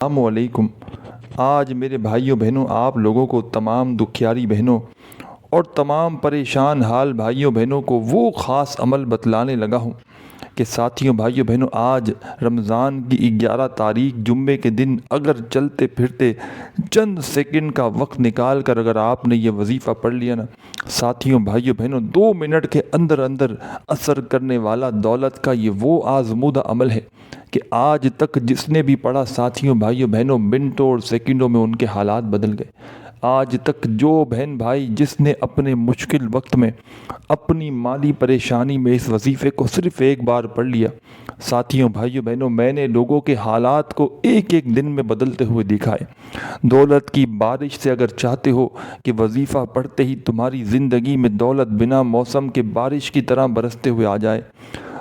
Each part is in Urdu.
السلام علیکم۔ آج میرے بھائیوں بہنوں، آپ لوگوں کو، تمام دکھیاری بہنوں اور تمام پریشان حال بھائیوں بہنوں کو وہ خاص عمل بتلانے لگا ہوں کہ ساتھیوں بھائیوں بہنوں، آج رمضان کی 11 تاریخ جمعے کے دن اگر چلتے پھرتے چند سیکنڈ کا وقت نکال کر اگر آپ نے یہ وظیفہ پڑھ لیا نا ساتھیوں بھائیوں بہنوں، 2 منٹ کے اندر اندر اثر کرنے والا دولت کا یہ وہ آزمودہ عمل ہے کہ آج تک جس نے بھی پڑھا ساتھیوں بھائیوں بہنوں، منٹوں اور سیکنڈوں میں ان کے حالات بدل گئے۔ آج تک جو بہن بھائی جس نے اپنے مشکل وقت میں اپنی مالی پریشانی میں اس وظیفے کو صرف ایک بار پڑھ لیا، ساتھیوں بھائیوں بہنوں، میں نے لوگوں کے حالات کو ایک ایک دن میں بدلتے ہوئے دیکھا ہے۔ دولت کی بارش سے اگر چاہتے ہو کہ وظیفہ پڑھتے ہی تمہاری زندگی میں دولت بنا موسم کے بارش کی طرح برستے ہوئے آ جائے،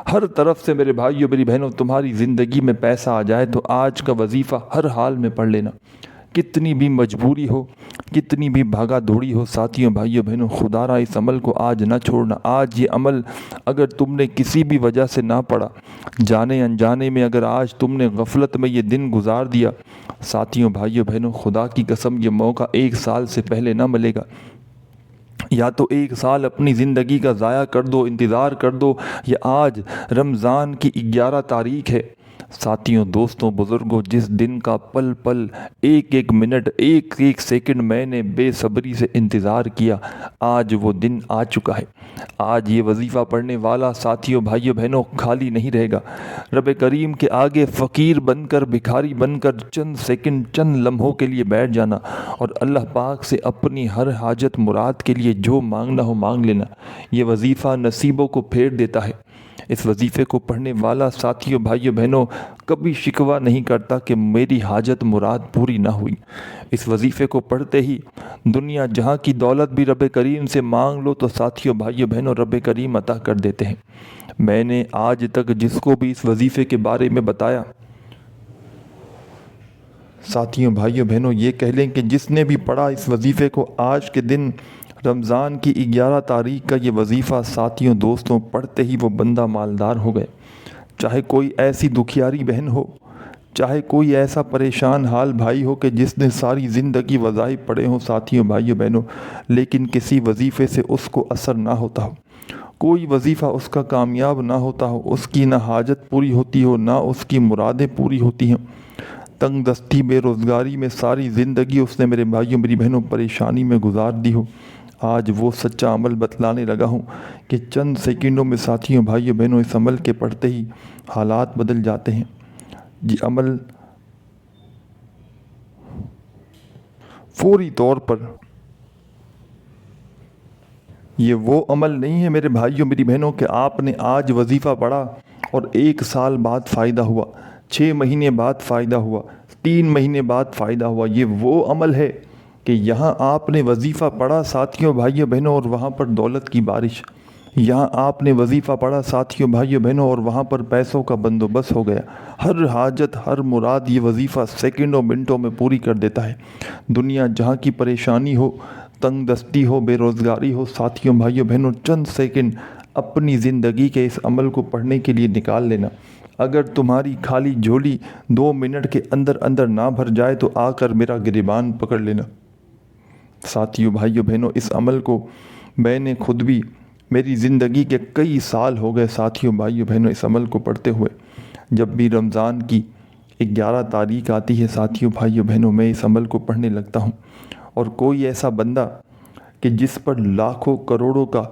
ہر طرف سے میرے بھائیوں میری بہنوں تمہاری زندگی میں پیسہ آ جائے، تو آج کا وظیفہ ہر حال میں پڑھ لینا۔ کتنی بھی مجبوری ہو، کتنی بھی بھاگا دوڑی ہو، ساتھیوں بھائیوں بہنوں، خدا را اس عمل کو آج نہ چھوڑنا۔ آج یہ عمل اگر تم نے کسی بھی وجہ سے نہ پڑھا، جانے انجانے میں اگر آج تم نے غفلت میں یہ دن گزار دیا، ساتھیوں بھائیوں بہنوں، خدا کی قسم یہ موقع 1 سال سے پہلے نہ ملے گا۔ یا تو 1 سال اپنی زندگی کا ضائع کر دو، انتظار کر دو، یا آج رمضان کی 11 تاریخ ہے۔ ساتھیوں، دوستوں، بزرگوں، جس دن کا پل پل، ایک ایک منٹ، ایک ایک سیکنڈ میں نے بے صبری سے انتظار کیا، آج وہ دن آ چکا ہے۔ آج یہ وظیفہ پڑھنے والا ساتھیوں بھائیوں بہنوں خالی نہیں رہے گا۔ رب کریم کے آگے فقیر بن کر، بھکاری بن کر چند سیکنڈ، چند لمحوں کے لیے بیٹھ جانا اور اللہ پاک سے اپنی ہر حاجت مراد کے لیے جو مانگنا ہو مانگ لینا۔ یہ وظیفہ نصیبوں کو پھیر دیتا ہے۔ اس وظیفے کو پڑھنے والا ساتھیوں بھائیوں بہنوں کبھی شکوہ نہیں کرتا کہ میری حاجت مراد پوری نہ ہوئی۔ اس وظیفے کو پڑھتے ہی دنیا جہاں کی دولت بھی رب کریم سے مانگ لو تو ساتھیوں بھائیوں بہنوں رب کریم عطا کر دیتے ہیں۔ میں نے آج تک جس کو بھی اس وظیفے کے بارے میں بتایا، ساتھیوں بھائیوں بہنوں یہ کہہ لیں کہ جس نے بھی پڑھا اس وظیفے کو، آج کے دن رمضان کی 11 تاریخ کا یہ وظیفہ ساتھیوں دوستوں پڑھتے ہی وہ بندہ مالدار ہو گئے۔ چاہے کوئی ایسی دکھیاری بہن ہو، چاہے کوئی ایسا پریشان حال بھائی ہو کہ جس نے ساری زندگی وظائف پڑھے ہوں ساتھیوں بھائیوں بہنوں، لیکن کسی وظیفے سے اس کو اثر نہ ہوتا ہو، کوئی وظیفہ اس کا کامیاب نہ ہوتا ہو، اس کی نہ حاجت پوری ہوتی ہو، نہ اس کی مرادیں پوری ہوتی ہیں، تنگ دستی بے روزگاری میں ساری زندگی اس نے میرے بھائیوں میری بہنوں پریشانی میں گزار دی ہو، آج وہ سچا عمل بتلانے لگا ہوں کہ چند سیکنڈوں میں ساتھیوں بھائیوں بہنوں اس عمل کے پڑھتے ہی حالات بدل جاتے ہیں۔ یہ عمل فوری طور پر، یہ وہ عمل نہیں ہے میرے بھائیوں میری بہنوں کہ آپ نے آج وظیفہ پڑھا اور 1 سال بعد فائدہ ہوا، 6 مہینے بعد فائدہ ہوا، 3 مہینے بعد فائدہ ہوا۔ یہ وہ عمل ہے کہ یہاں آپ نے وظیفہ پڑھا ساتھیوں بھائیوں بہنوں اور وہاں پر دولت کی بارش، یہاں آپ نے وظیفہ پڑھا ساتھیوں بھائیوں بہنوں اور وہاں پر پیسوں کا بندوبست ہو گیا۔ ہر حاجت، ہر مراد یہ وظیفہ سیکنڈوں منٹوں میں پوری کر دیتا ہے۔ دنیا جہاں کی پریشانی ہو، تنگ دستی ہو، بے روزگاری ہو، ساتھیوں بھائیوں بہنوں چند سیکنڈ اپنی زندگی کے اس عمل کو پڑھنے کے لیے نکال لینا۔ اگر تمہاری خالی جھولی 2 منٹ کے اندر اندر نہ بھر جائے تو آ کر میرا گریبان پکڑ لینا۔ ساتھیوں بھائیوں بہنوں اس عمل کو میں نے خود بھی، میری زندگی کے کئی سال ہو گئے ساتھیوں بھائیوں بہنوں اس عمل کو پڑھتے ہوئے۔ جب بھی رمضان کی 11 تاریخ آتی ہے ساتھیوں بھائیوں بہنوں میں اس عمل کو پڑھنے لگتا ہوں، اور کوئی ایسا بندہ کہ جس پر لاکھوں کروڑوں کا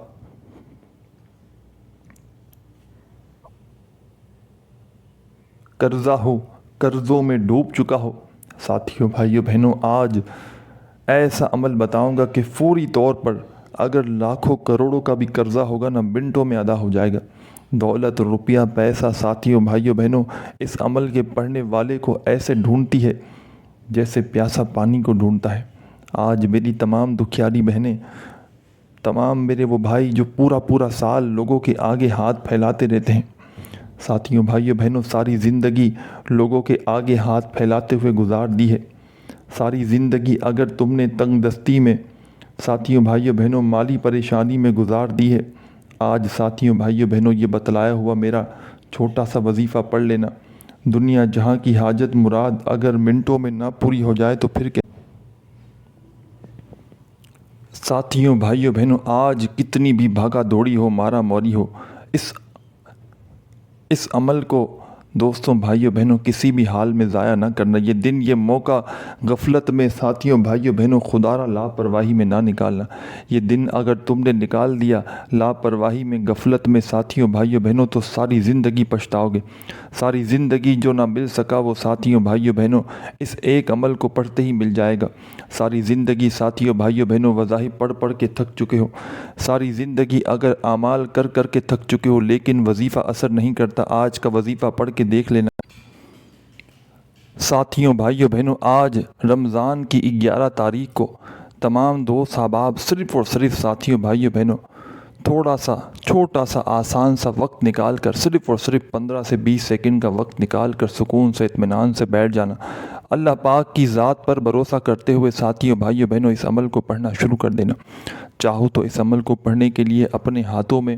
قرضہ ہو، قرضوں میں ڈوب چکا ہو، ساتھیوں بھائیوں بہنوں آج ایسا عمل بتاؤں گا کہ فوری طور پر اگر لاکھوں کروڑوں کا بھی قرضہ ہوگا نا منٹوں میں ادا ہو جائے گا۔ دولت، روپیہ، پیسہ ساتھیوں بھائیوں بہنوں اس عمل کے پڑھنے والے کو ایسے ڈھونڈتی ہے جیسے پیاسا پانی کو ڈھونڈتا ہے۔ آج میری تمام دکھیاری بہنیں، تمام میرے وہ بھائی جو پورا سال لوگوں کے آگے ہاتھ پھیلاتے رہتے ہیں، ساتھیوں بھائیوں بہنوں ساری زندگی لوگوں کے آگے ہاتھ پھیلاتے ہوئے گزار دی ہے۔ ساری زندگی اگر تم نے تنگ دستی میں ساتھیوں بھائیوں بہنوں مالی پریشانی میں گزار دی ہے، آج ساتھیوں بھائیوں بہنوں یہ بتلایا ہوا میرا چھوٹا سا وظیفہ پڑھ لینا، دنیا جہاں کی حاجت مراد اگر منٹوں میں نہ پوری ہو جائے تو پھر کیا؟ ساتھیوں، بھائیوں، بہنوں، آج کتنی بھی بھاگا دوڑی ہو، مارا موری ہو، اس عمل کو دوستوں، بھائیوں، بہنوں، کسی بھی حال میں ضائع نہ کرنا۔ یہ دن، یہ موقع غفلت میں، ساتھیوں، بھائیوں، بہنوں، خدا را لاپرواہی میں نہ نکالنا۔ یہ دن اگر تم نے نکال دیا لاپرواہی میں، غفلت میں، ساتھیوں، بھائیوں، بہنوں، تو ساری زندگی پچھتاؤ گے۔ ساری زندگی جو نہ مل سکا وہ ساتھیوں، بھائیوں، بہنوں، اس ایک عمل کو پڑھتے ہی مل جائے گا۔ ساری زندگی ساتھیوں، بھائیوں، بہنوں، وظائف پڑھ پڑھ کے تھک چکے ہو۔ ساری زندگی اگر اعمال کر کر کے تھک چکے ہو لیکن وظیفہ اثر نہیں کرتا، آج کا وظیفہ پڑھ کے دیکھ لینا۔ ساتھیوں، بھائیوں، بہنوں، آج رمضان کی 11 تاریخ کو تمام دوست احباب صرف اور صرف، ساتھیوں، بھائیوں، بہنوں، تھوڑا سا چھوٹا سا آسان سا وقت نکال کر، صرف اور صرف 15 سے 20 سیکنڈ کا وقت نکال کر سکون سے، اطمینان سے بیٹھ جانا۔ اللہ پاک کی ذات پر بھروسہ کرتے ہوئے ساتھیوں، بھائیوں، بہنوں، اس عمل کو پڑھنا شروع کر دینا۔ چاہو تو اس عمل کو پڑھنے کے لیے اپنے ہاتھوں میں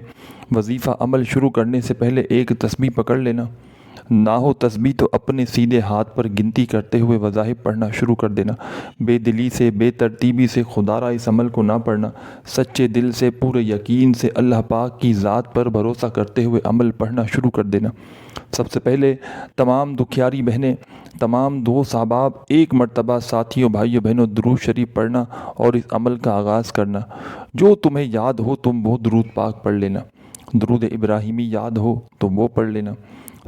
وظیفہ عمل شروع کرنے سے پہلے ایک تسبیح پکڑ لینا۔ نہ ہو تسبیح تو اپنے سیدھے ہاتھ پر گنتی کرتے ہوئے وظائف پڑھنا شروع کر دینا۔ بے دلی سے، بے ترتیبی سے خدا را اس عمل کو نہ پڑھنا۔ سچے دل سے، پورے یقین سے، اللہ پاک کی ذات پر بھروسہ کرتے ہوئے عمل پڑھنا شروع کر دینا۔ سب سے پہلے تمام دکھیاری بہنیں، تمام دوست احباب، ایک مرتبہ ساتھیوں، بھائیوں، بہنوں، درود شریف پڑھنا اور اس عمل کا آغاز کرنا۔ جو تمہیں یاد ہو تم وہ درود پاک پڑھ لینا۔ درود ابراہیمی یاد ہو تو وہ پڑھ لینا۔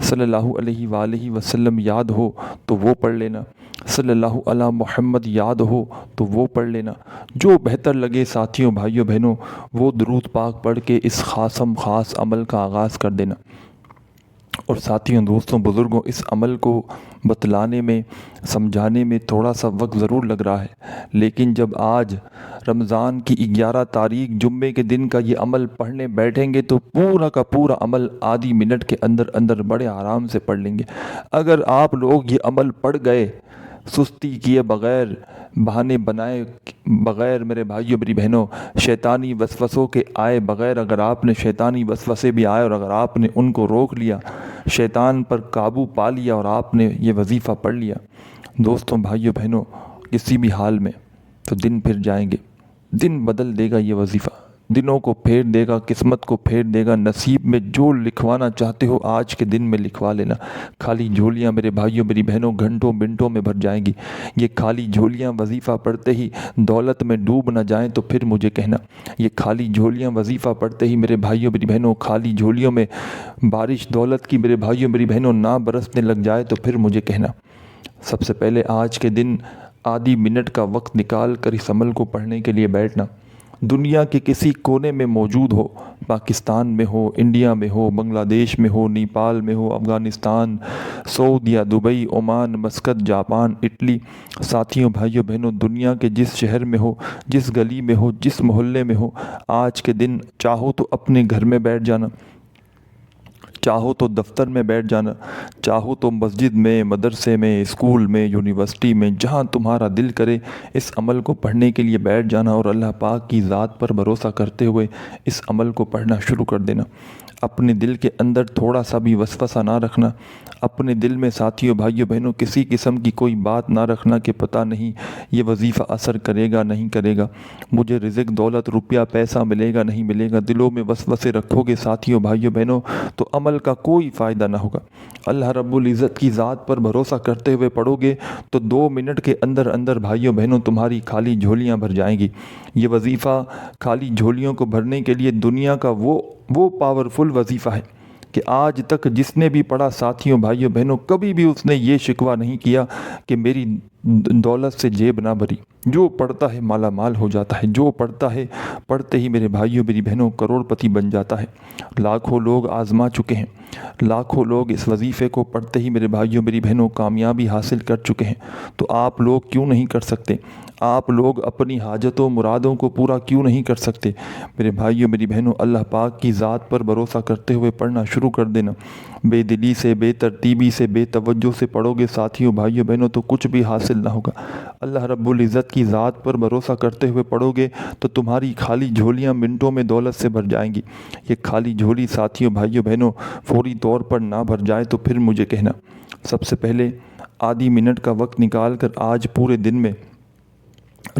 صلی اللہ علیہ وآلہ وسلم یاد ہو تو وہ پڑھ لینا۔ صلی اللہ علی محمد یاد ہو تو وہ پڑھ لینا۔ جو بہتر لگے ساتھیوں، بھائیوں، بہنوں، وہ درود پاک پڑھ کے اس خاص عمل کا آغاز کر دینا۔ اور ساتھیوں، دوستوں، بزرگوں، اس عمل کو بتلانے میں، سمجھانے میں تھوڑا سا وقت ضرور لگ رہا ہے، لیکن جب آج رمضان کی 11 تاریخ جمعے کے دن کا یہ عمل پڑھنے بیٹھیں گے تو پورا کا پورا عمل آدھی منٹ کے اندر اندر بڑے آرام سے پڑھ لیں گے۔ اگر آپ لوگ یہ عمل پڑھ گئے سستی کیے بغیر، بہانے بنائے بغیر، میرے بھائیوں، میری بہنوں، شیطانی وسوسوں کے آئے بغیر، اگر آپ نے شیطانی وسوسے بھی آئے اور اگر آپ نے ان کو روک لیا، شیطان پر قابو پا لیا اور آپ نے یہ وظیفہ پڑھ لیا، دوستوں، بھائیوں، بہنوں، کسی بھی حال میں تو دن پھر جائیں گے۔ دن بدل دے گا یہ وظیفہ، دنوں کو پھیر دے گا، قسمت کو پھیر دے گا۔ نصیب میں جو لکھوانا چاہتے ہو آج کے دن میں لکھوا لینا۔ خالی جھولیاں میرے بھائیوں، میری بہنوں، گھنٹوں منٹوں میں بھر جائیں گی۔ یہ خالی جھولیاں وظیفہ پڑھتے ہی دولت میں ڈوب نہ جائیں تو پھر مجھے کہنا۔ یہ خالی جھولیاں وظیفہ پڑھتے ہی میرے بھائیوں، میری بہنوں، خالی جھولیوں میں بارش دولت کی میرے بھائیوں، میری بہنوں، نہ برسنے لگ جائے تو پھر مجھے کہنا۔ سب سے پہلے آج کے دن آدھی منٹ کا وقت نکال کر اس عمل کو پڑھنے کے لیے بیٹھنا۔ دنیا کے کسی کونے میں موجود ہو، پاکستان میں ہو، انڈیا میں ہو، بنگلہ دیش میں ہو، نیپال میں ہو، Afghanistan, Saudia, Dubai, Oman, Muscat, Japan, Italy, ساتھیوں، بھائیوں، بہنوں، دنیا کے جس شہر میں ہو، جس گلی میں ہو، جس محلے میں ہو، آج کے دن چاہو تو اپنے گھر میں بیٹھ جانا، چاہو تو دفتر میں بیٹھ جانا، چاہو تو مسجد میں، مدرسے میں، اسکول میں، یونیورسٹی میں، جہاں تمہارا دل کرے اس عمل کو پڑھنے کے لیے بیٹھ جانا اور اللہ پاک کی ذات پر بھروسہ کرتے ہوئے اس عمل کو پڑھنا شروع کر دینا۔ اپنے دل کے اندر تھوڑا سا بھی وسوسہ نہ رکھنا۔ اپنے دل میں ساتھیوں، بھائیوں، بہنوں، کسی قسم کی کوئی بات نہ رکھنا کہ پتہ نہیں یہ وظیفہ اثر کرے گا نہیں کرے گا، مجھے رزق، دولت، روپیہ، پیسہ ملے گا نہیں ملے گا۔ دلوں میں وسوسے رکھو گے ساتھیوں، بھائیوں، بہنوں، تو عمل کا کوئی فائدہ نہ ہوگا۔ اللہ رب العزت کی ذات پر بھروسہ کرتے ہوئے پڑھو گے تو 2 منٹ کے اندر اندر بھائیوں، بہنوں، تمہاری خالی جھولیاں بھر جائیں گی۔ یہ وظیفہ خالی جھولیوں کو بھرنے کے لیے دنیا کا وہ پاورفل وظیفہ ہے کہ آج تک جس نے بھی پڑھا ساتھیوں، بھائیوں، بہنوں، کبھی بھی اس نے یہ شکوہ نہیں کیا کہ میری دولت سے جیب نہ بھری۔ جو پڑھتا ہے مالا مال ہو جاتا ہے، جو پڑھتا ہے پڑھتے ہی میرے بھائیوں، میری بہنوں، کروڑ پتی بن جاتا ہے۔ لاکھوں لوگ آزما چکے ہیں، لاکھوں لوگ اس وظیفے کو پڑھتے ہی میرے بھائیوں، میری بہنوں، کامیابی حاصل کر چکے ہیں۔ تو آپ لوگ کیوں نہیں کر سکتے؟ آپ لوگ اپنی حاجتوں مرادوں کو پورا کیوں نہیں کر سکتے؟ میرے بھائیوں، میری بہنوں، اللہ پاک کی ذات پر بھروسہ کرتے ہوئے پڑھنا شروع کر دینا۔ بے دلی سے، بے ترتیبی سے، بے توجہ سے پڑھو گے ساتھیوں، بھائیوں، بہنوں، تو کچھ بھی حاصل نہ ہوگا۔ اللہ رب العزت کی ذات پر بھروسہ کرتے ہوئے پڑھو گے تو تمہاری خالی جھولیاں منٹوں میں دولت سے بھر جائیں گی۔ یہ خالی جھولی ساتھیوں، بھائیوں، بہنوں، فوری طور پر نہ بھر جائے تو پھر مجھے کہنا۔ سب سے پہلے آدھی منٹ کا وقت نکال کر آج پورے دن میں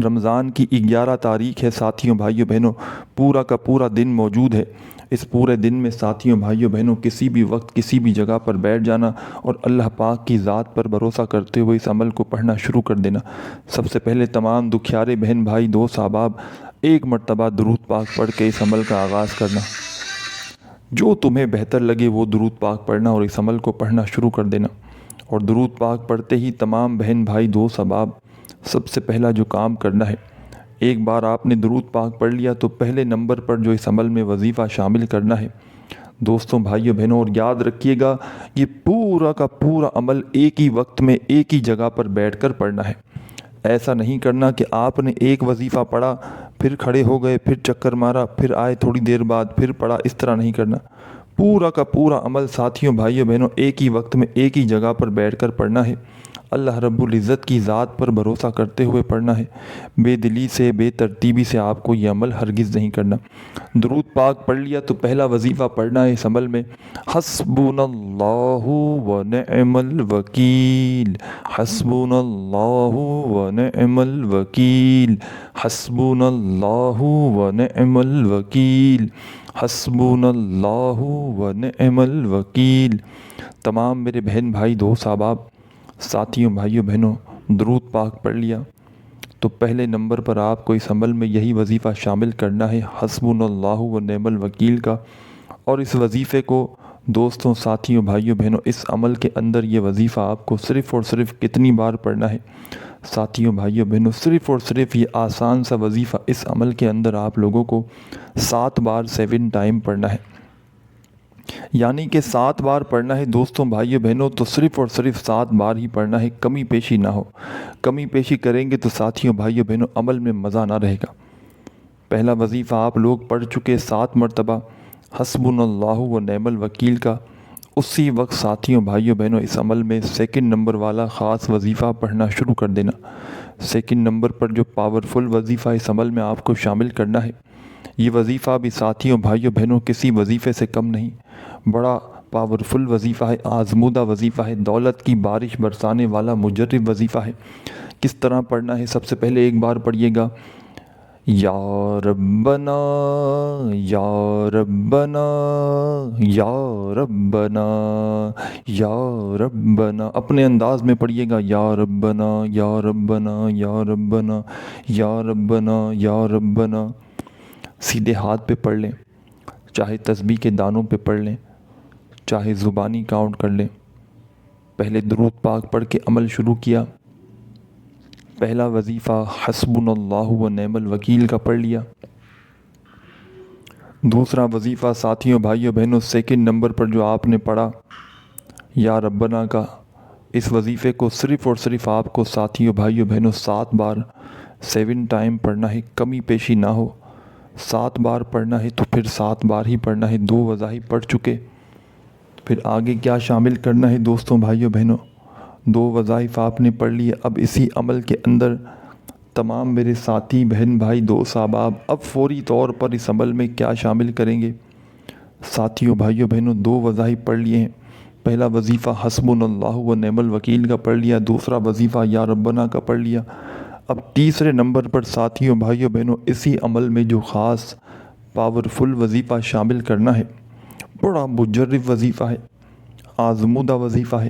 رمضان کی 11 تاریخ ہے ساتھیوں بھائیوں بہنوں، پورا کا پورا دن موجود ہے۔ اس پورے دن میں ساتھیوں بھائیوں بہنوں کسی بھی وقت کسی بھی جگہ پر بیٹھ جانا اور اللہ پاک کی ذات پر بھروسہ کرتے ہوئے اس عمل کو پڑھنا شروع کر دینا۔ سب سے پہلے تمام دکھیارے بہن بھائی دوست احباب ایک مرتبہ درود پاک پڑھ کے اس عمل کا آغاز کرنا۔ جو تمہیں بہتر لگے وہ درود پاک پڑھنا اور اس عمل کو پڑھنا شروع کر دینا۔ اور درود پاک پڑھتے ہی تمام بہن بھائی دوست احباب سب سے پہلا جو کام کرنا ہے، ایک بار آپ نے درود پاک پڑھ لیا تو پہلے نمبر پر جو اس عمل میں وظیفہ شامل کرنا ہے دوستوں بھائیوں بہنوں، اور یاد رکھیے گا یہ پورا کا پورا عمل ایک ہی وقت میں ایک ہی جگہ پر بیٹھ کر پڑھنا ہے۔ ایسا نہیں کرنا کہ آپ نے ایک وظیفہ پڑھا پھر کھڑے ہو گئے پھر چکر مارا پھر آئے تھوڑی دیر بعد پھر پڑھا، اس طرح نہیں کرنا۔ پورا کا پورا عمل ساتھیوں بھائیوں بہنوں ایک ہی وقت میں ایک ہی جگہ پر بیٹھ کر پڑھنا ہے۔ اللہ رب العزت کی ذات پر بھروسہ کرتے ہوئے پڑھنا ہے۔ بے دلی سے بے ترتیبی سے آپ کو یہ عمل ہرگز نہیں کرنا۔ درود پاک پڑھ لیا تو پہلا وظیفہ پڑھنا ہے اس عمل میں، حسبنا اللہ ونعم الوکیل، حسبنا اللہ ونعم الوکیل، حسبنا اللہ ونعم الوکیل، حسبنا اللہ ونعم الوکیل۔ تمام میرے بہن بھائی دوست احباب ساتھیوں بھائیوں بہنوں درود پاک پڑھ لیا تو پہلے نمبر پر آپ کو اس عمل میں یہی وظیفہ شامل کرنا ہے حسبنا اللہ ونعم الوکیل کا۔ اور اس وظیفے کو دوستوں ساتھیوں بھائیوں بہنوں اس عمل کے اندر یہ وظیفہ آپ کو صرف اور صرف کتنی بار پڑھنا ہے ساتھیوں بھائیوں بہنوں، صرف اور صرف یہ آسان سا وظیفہ اس عمل کے اندر آپ لوگوں کو 7 بار 7 ٹائم پڑھنا ہے، یعنی کہ 7 بار پڑھنا ہے دوستوں بھائیوں بہنوں، تو صرف اور صرف 7 بار ہی پڑھنا ہے، کمی پیشی نہ ہو۔ کمی پیشی کریں گے تو ساتھیوں بھائیوں بہنوں عمل میں مزہ نہ رہے گا۔ پہلا وظیفہ آپ لوگ پڑھ چکے 7 مرتبہ حسبنا اللہ ونعم الوکیل کا، اسی وقت ساتھیوں بھائیوں بہنوں اس عمل میں سیکنڈ نمبر والا خاص وظیفہ پڑھنا شروع کر دینا۔ سیکنڈ نمبر پر جو پاورفل وظیفہ اس عمل میں آپ کو شامل کرنا ہے، یہ وظیفہ بھی ساتھیوں بھائیوں بہنوں کسی وظیفے سے کم نہیں، بڑا پاورفل وظیفہ ہے، آزمودہ وظیفہ ہے، دولت کی بارش برسانے والا مجرب وظیفہ ہے۔ کس طرح پڑھنا ہے؟ سب سے پہلے ایک بار پڑھیے گا، یا ربنا یا ربنا یا ربنا یا ربنا، اپنے انداز میں پڑھیے گا، یا ربنا یا ربنا یا ربنا یا ربنا یا ربنا۔ سیدھے ہاتھ پہ پڑھ لیں، چاہے تسبیح کے دانوں پہ پڑھ لیں، چاہے زبانی کاؤنٹ کر لیں۔ پہلے درود پاک پڑھ کے عمل شروع کیا، پہلا وظیفہ حسبنا اللہ ونعم الوکیل کا پڑھ لیا، دوسرا وظیفہ ساتھیوں بھائیوں بہنوں سیکنڈ نمبر پر جو آپ نے پڑھا یا ربنا کا، اس وظیفے کو صرف اور صرف آپ کو ساتھیوں بھائیوں بہنوں 7 بار 7 ٹائم پڑھنا ہے، کمی پیشی نہ ہو۔ 7 بار پڑھنا ہے تو پھر 7 بار ہی پڑھنا ہے، 2 وظائف پڑھ چکے، پھر آگے کیا شامل کرنا ہے دوستوں بھائیوں بہنوں؟ 2 وظائف آپ نے پڑھ لیے، اب اسی عمل کے اندر تمام میرے ساتھی بہن بھائی دوست احباب اب فوری طور پر اس عمل میں کیا شامل کریں گے؟ ساتھیوں بھائیوں بہنوں 2 وظائف پڑھ لیے ہیں، پہلا وظیفہ حسبنا اللہ ونعم الوکیل کا پڑھ لیا، دوسرا وظیفہ یا ربنا کا پڑھ لیا۔ اب تیسرے نمبر پر ساتھیوں بھائیوں بہنوں اسی عمل میں جو خاص پاورفل وظیفہ شامل کرنا ہے، بڑا مجرب وظیفہ ہے، آزمودہ وظیفہ ہے،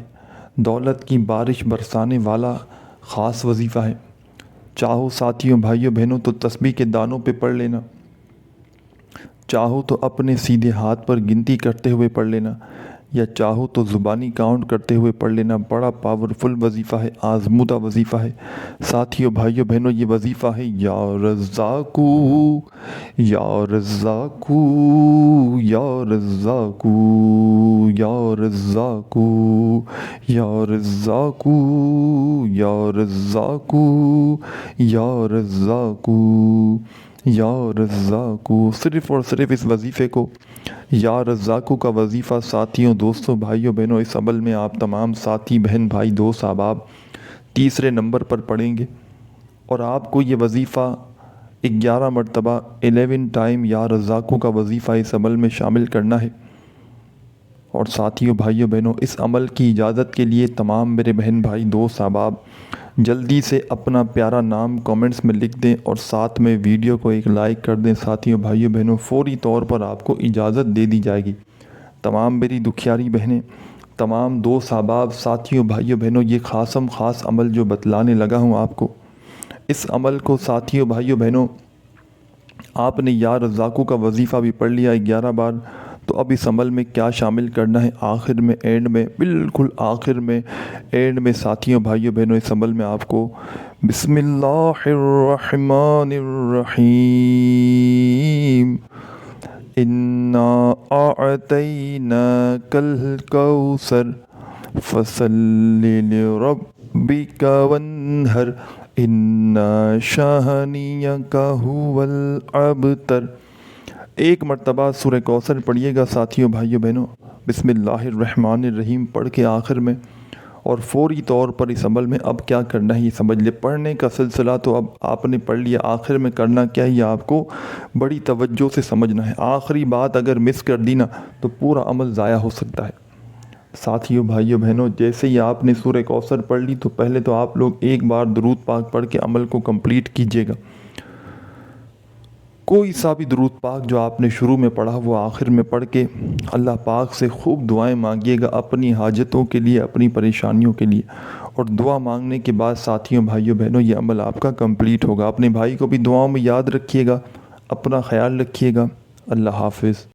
دولت کی بارش برسانے والا خاص وظیفہ ہے۔ چاہو ساتھیوں بھائیوں بہنوں تو تسبیح کے دانوں پہ پڑھ لینا، چاہو تو اپنے سیدھے ہاتھ پر گنتی کرتے ہوئے پڑھ لینا، یا چاہو تو زبانی کاؤنٹ کرتے ہوئے پڑھ لینا۔ بڑا پاورفل وظیفہ ہے، آزمودہ وظیفہ ہے ساتھیوں بھائیوں بہنوں، یہ وظیفہ ہے یا رزاقو یا رزاقو یا رزاقو یا رزاقو یا رزاقو یا رزاقو یا رزاقو یا رزاقو۔ صرف اور صرف اس وظیفے کو یا رزاقو کا وظیفہ ساتھیوں دوستوں بھائیوں بہنوں اس عمل میں آپ تمام ساتھی بہن بھائی دوست احباب تیسرے نمبر پر پڑھیں گے، اور آپ کو یہ وظیفہ 11 مرتبہ 11 ٹائم یا رزاقو کا وظیفہ اس عمل میں شامل کرنا ہے۔ اور ساتھیوں بھائیوں بہنوں، اس عمل کی اجازت کے لیے تمام میرے بہن بھائی دوست احباب جلدی سے اپنا پیارا نام کامنٹس میں لکھ دیں اور ساتھ میں ویڈیو کو ایک لائک کر دیں۔ ساتھیوں بھائیوں بہنوں، فوری طور پر آپ کو اجازت دے دی جائے گی۔ تمام میری دکھیاری بہنیں، تمام دوست احباب، ساتھیوں بھائیوں بہنوں، یہ خاص عمل جو بتلانے لگا ہوں آپ کو، اس عمل کو ساتھیوں بھائیوں بہنوں آپ نے یا رزاقوں کا وظیفہ بھی پڑھ لیا 11 بار، تو اب اس عمل میں کیا شامل کرنا ہے، آخر میں اینڈ میں، بالکل آخر میں اینڈ میں ساتھیوں بھائیوں بہنوں اس عمل میں آپ کو بسم اللہ الرحمن الرحیم انا اعطیناک الکوثر فصل لربک وانحر ان شانئک ھو الابتر۔ ایک مرتبہ سورہ کوثر پڑھیے گا ساتھیوں بھائیوں بہنوں، بسم اللہ الرحمن الرحیم پڑھ کے آخر میں، اور فوری طور پر اس عمل میں اب کیا کرنا ہے یہ سمجھ لے۔ پڑھنے کا سلسلہ تو اب آپ نے پڑھ لیا، آخر میں کرنا کیا ہے یہ آپ کو بڑی توجہ سے سمجھنا ہے۔ آخری بات اگر مس کر دی نا تو پورا عمل ضائع ہو سکتا ہے۔ ساتھیوں بھائیوں بہنوں، جیسے ہی آپ نے سورہ کوثر پڑھ لی تو پہلے تو آپ لوگ ایک بار درود پاک پڑھ کے عمل کو کمپلیٹ کیجیے گا۔ کوئی سا بھی درود پاک جو آپ نے شروع میں پڑھا وہ آخر میں پڑھ کے اللہ پاک سے خوب دعائیں مانگیے گا اپنی حاجتوں کے لیے، اپنی پریشانیوں کے لیے، اور دعا مانگنے کے بعد ساتھیوں بھائیوں بہنوں یہ عمل آپ کا کمپلیٹ ہوگا۔ اپنے بھائی کو بھی دعاؤں میں یاد رکھیے گا، اپنا خیال رکھیے گا۔ اللہ حافظ۔